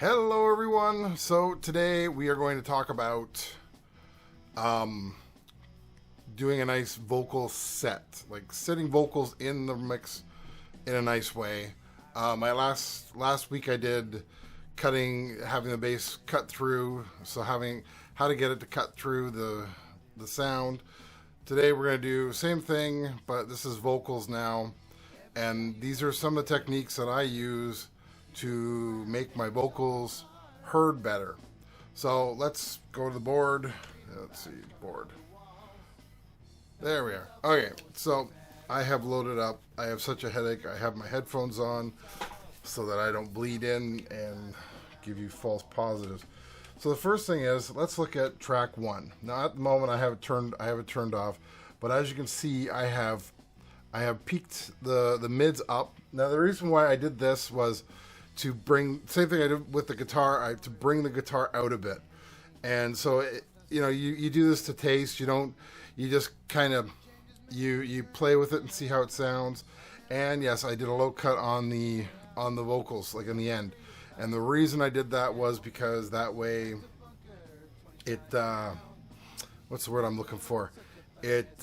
Hello everyone. So today we are going to talk about doing a nice vocal set, like setting vocals in the mix in a nice way. My last week I did having the bass cut through, so having how to get it to cut through the sound. Today we're going to do the same thing, but this is vocals now, and these are some of the techniques that I use to make my vocals heard better. So let's go to the board. Let's see, board. There we are. Okay, so I have loaded up. I have such a headache. I have my headphones on so that I don't bleed in and give you false positives. So the first thing is, let's look at track 1. Now at the moment I have it turned off, but as you can see I have peaked the mids up. Now the reason why I did this was to bring, same thing I did with the guitar, to bring the guitar out a bit. And so, you do this to taste. You just kind of, you play with it and see how it sounds. And yes, I did a low cut on the vocals, like in the end. And the reason I did that was because that way it, what's the word I'm looking for? It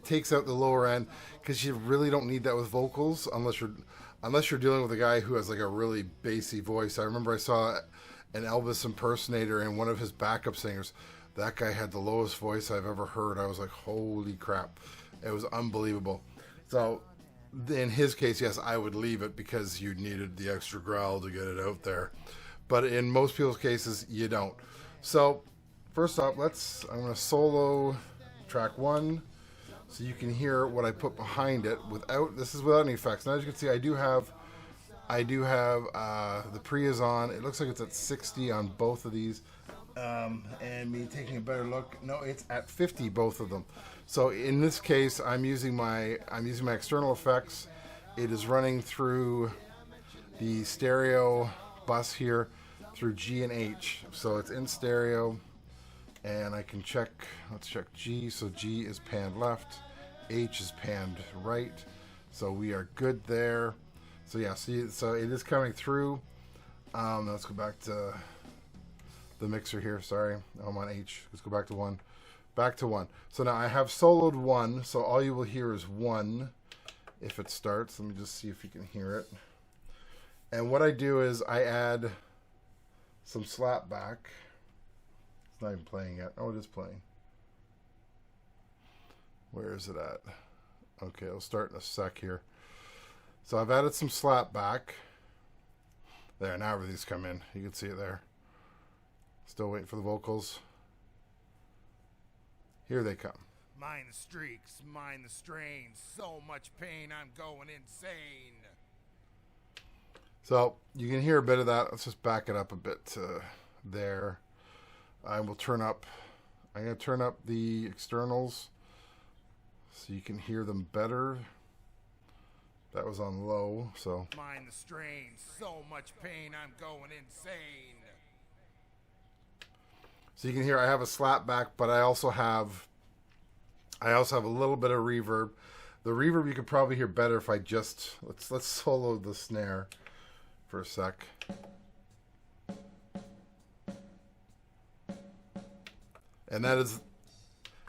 takes out the lower end, because you really don't need that with vocals unless you're dealing with a guy who has like a really bassy voice. I remember I saw an Elvis impersonator and one of his backup singers. That guy had the lowest voice I've ever heard. I was like, holy crap. It was unbelievable. So in his case, yes, I would leave it because you needed the extra growl to get it out there. But in most people's cases, you don't. So first off, I'm going to solo track 1. So you can hear what I put behind it this is without any effects. Now as you can see, I do have the pre is on. It looks like it's at 60 on both of these. And me taking a better look, no, it's at 50, both of them. So in this case, I'm using my external effects. It is running through the stereo bus here through G and H. So it's in stereo. And I can let's check G. So G is panned left, H is panned right. So we are good there. So yeah, see, so it is coming through. Let's go back to the mixer here. Sorry, I'm on H. Let's go back to 1. Back to 1. So now I have soloed 1. So all you will hear is 1 if it starts. Let me just see if you can hear it. And what I do is I add some slap back. It's not even playing yet. Oh, it is playing. Where is it at? Okay, it'll start in a sec here. So I've added some slap back. There, now everything's come in. You can see it there. Still waiting for the vocals. Here they come. Mind the streaks, mind the strain. So much pain, I'm going insane. So you can hear a bit of that. Let's just back it up a bit to there. I'm going to turn up the externals so you can hear them better. That was on low, so. Mind the strain, so much pain, I'm going insane. So you can hear I have a slap back, but I also have a little bit of reverb. The reverb you could probably hear better if I just, let's solo the snare for a sec. And that is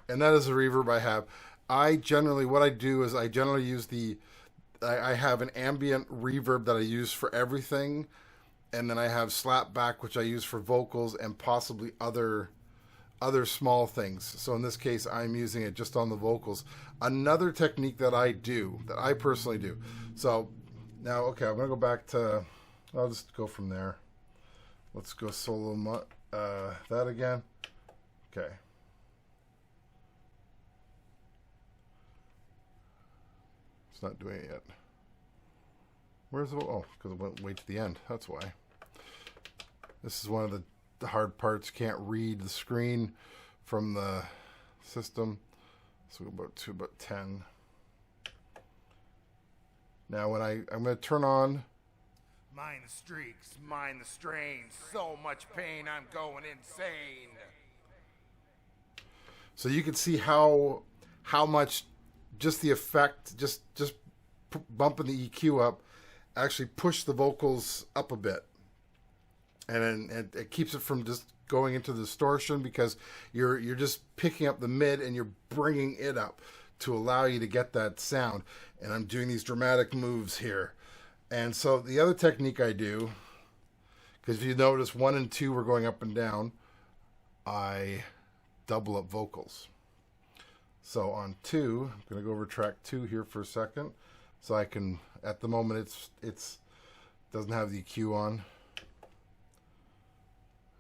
the reverb I have. What I do is I generally use I have an ambient reverb that I use for everything, and then I have slap back, which I use for vocals and possibly other small things. So in this case, I'm using it just on the vocals. Another technique that I personally do. So now, okay, I'm gonna go back to. I'll just go from there. Let's go solo that again. Okay. It's not doing it yet. Where's the... Oh, because it went way to the end. That's why. This is one of the hard parts. Can't read the screen from the system. So we'll go to about 10. Now when I'm going to turn on... Mind the streaks, mind the strain. So much pain, I'm going insane. So you can see how much just the effect, just bumping the EQ up, actually pushed the vocals up a bit. and then it keeps it from just going into distortion, because you're just picking up the mid and you're bringing it up to allow you to get that sound. And I'm doing these dramatic moves here. And so the other technique I do, because if you notice 1 and 2 were going up and down, I double up vocals. So on 2, I'm going to go over track 2 here for a second. So I can, at the moment it's doesn't have the EQ on.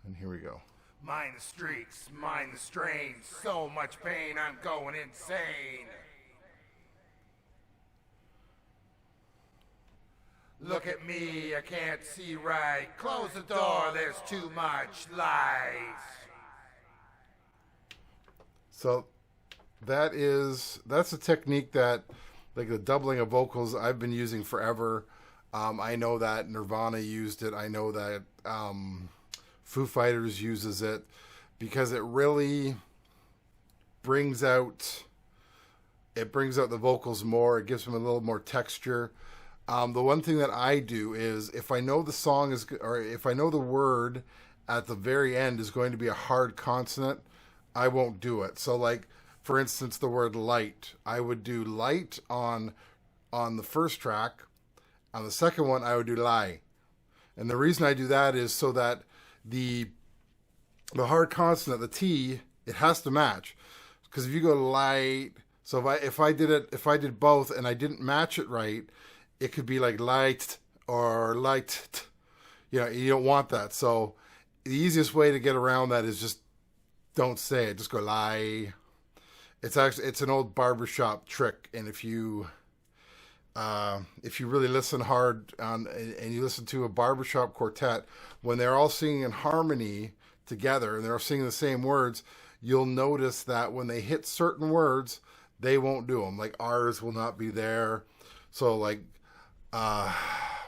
And here we go. Mind the streaks, mind the strain, so much pain, I'm going insane. Look at me, I can't see right. Close the door, there's too much light. So that's a technique that, like the doubling of vocals, I've been using forever. I know that Nirvana used it. I know that Foo Fighters uses it, because it really brings out the vocals more. It gives them a little more texture. The one thing that I do is, if I know the song is, or if I know the word at the very end is going to be a hard consonant, I won't do it. So, like, for instance, the word light, I would do light on the first track. On the second one, I would do lie. And the reason I do that is so that the hard consonant, the T, it has to match. Because if you go light, so if I did both and I didn't match it right, it could be like light or light. You know, you don't want that. So the easiest way to get around that is just don't say it. Just go lie. It's an old barbershop trick, and if you really listen hard and you listen to a barbershop quartet, when they're all singing in harmony together and they're all singing the same words, you'll notice that when they hit certain words, they won't do them. Like R's will not be there. So like,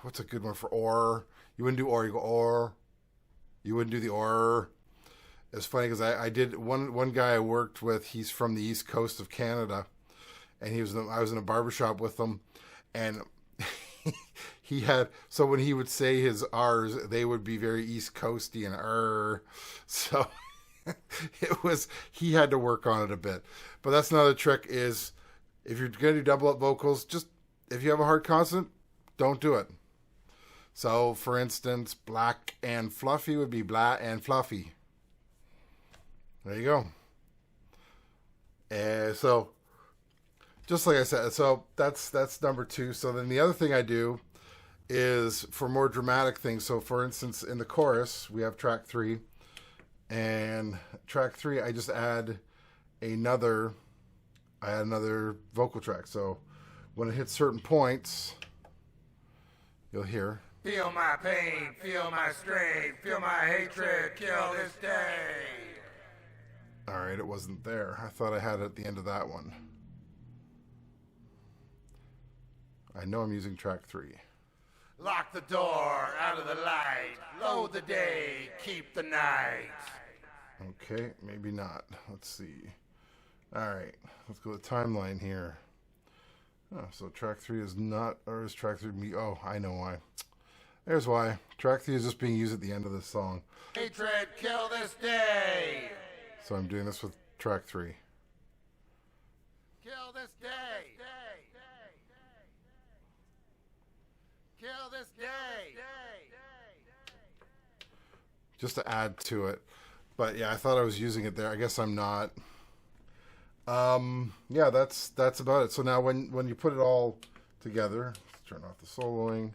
what's a good one for or? You wouldn't do or, you go or. You wouldn't do the or. It's funny because I did one guy I worked with. He's from the East Coast of Canada, and I was in a barbershop with him, and he had, so when he would say his R's, they would be very East Coasty and so he had to work on it a bit. But that's another trick is, if you're going to do double up vocals, just, if you have a hard consonant, don't do it. So for instance, black and fluffy would be blah and fluffy. There you go. So just like I said, so that's number 2. So then the other thing I do is for more dramatic things. So for instance, in the chorus, we have track 3, and track 3, I just add another vocal track. So when it hits certain points, you'll hear. Feel my pain, feel my strain, feel my hatred, kill this day. All right, it wasn't there. I thought I had it at the end of that one. I know I'm using track 3. Lock the door, out of the light, load the day, keep the night. Okay, maybe not. Let's see. All right, let's go to the timeline here. Oh, so track 3 is not, or is track 3 me? Oh, I know why. There's why. Track 3 is just being used at the end of this song. Hatred, kill this day. So I'm doing this with track 3. Kill this day. Kill this day. Just to add to it. But yeah, I thought I was using it there. I guess I'm not. Yeah, that's about it. So now when you put it all together, let's turn off the soloing,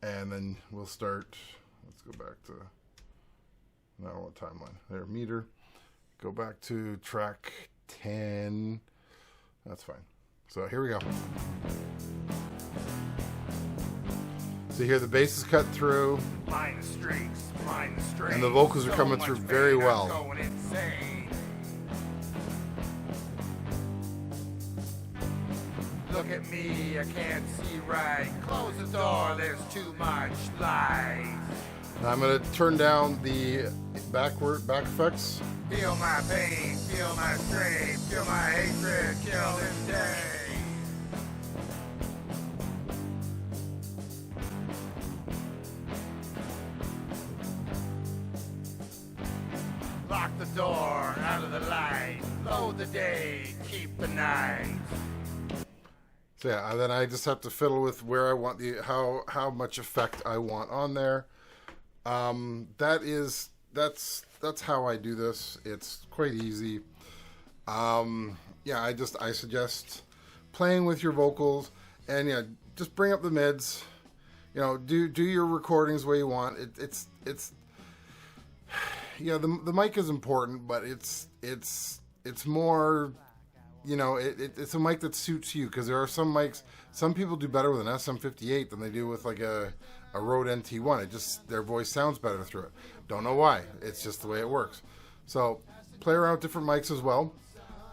and then we'll start. Let's go back to, now what timeline? There, meter. Go back to track 10. That's fine. So here we go. So here the bass is cut through. Mind the streaks, mind the strains. And the vocals are coming through very well. I'm going insane. Look at me, I can't see right. Close the door, there's too much light. Now I'm going to turn down the back effects. Feel my pain, feel my strain, feel my hatred, kill this day. door, out of the light. Load the day, keep the night. So yeah, and then I just have to fiddle with where I want how much effect I want on there. That's how I do this. It's quite easy. Yeah, I suggest playing with your vocals, and yeah, just bring up the mids. You know, do your recordings the way you want. It's yeah, the mic is important, but it's more, you know, it's a mic that suits you, because there are some mics, some people do better with an SM58 than they do with like a Rode NT1. Their voice sounds better through it. Don't know why. It's just the way it works. So play around with different mics as well.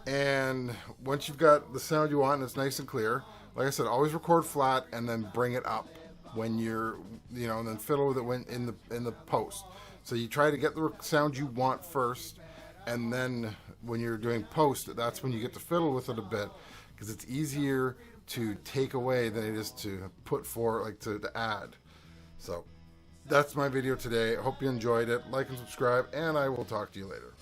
And once you've got the sound you want and it's nice and clear, like I said, always record flat and then bring it up when you're, you know, and then fiddle with it when in the post. So you try to get the sound you want first, and then when you're doing post, that's when you get to fiddle with it a bit, because it's easier to take away than it is to put for, like to add. So that's my video today. I hope you enjoyed it. Like and subscribe, and I will talk to you later.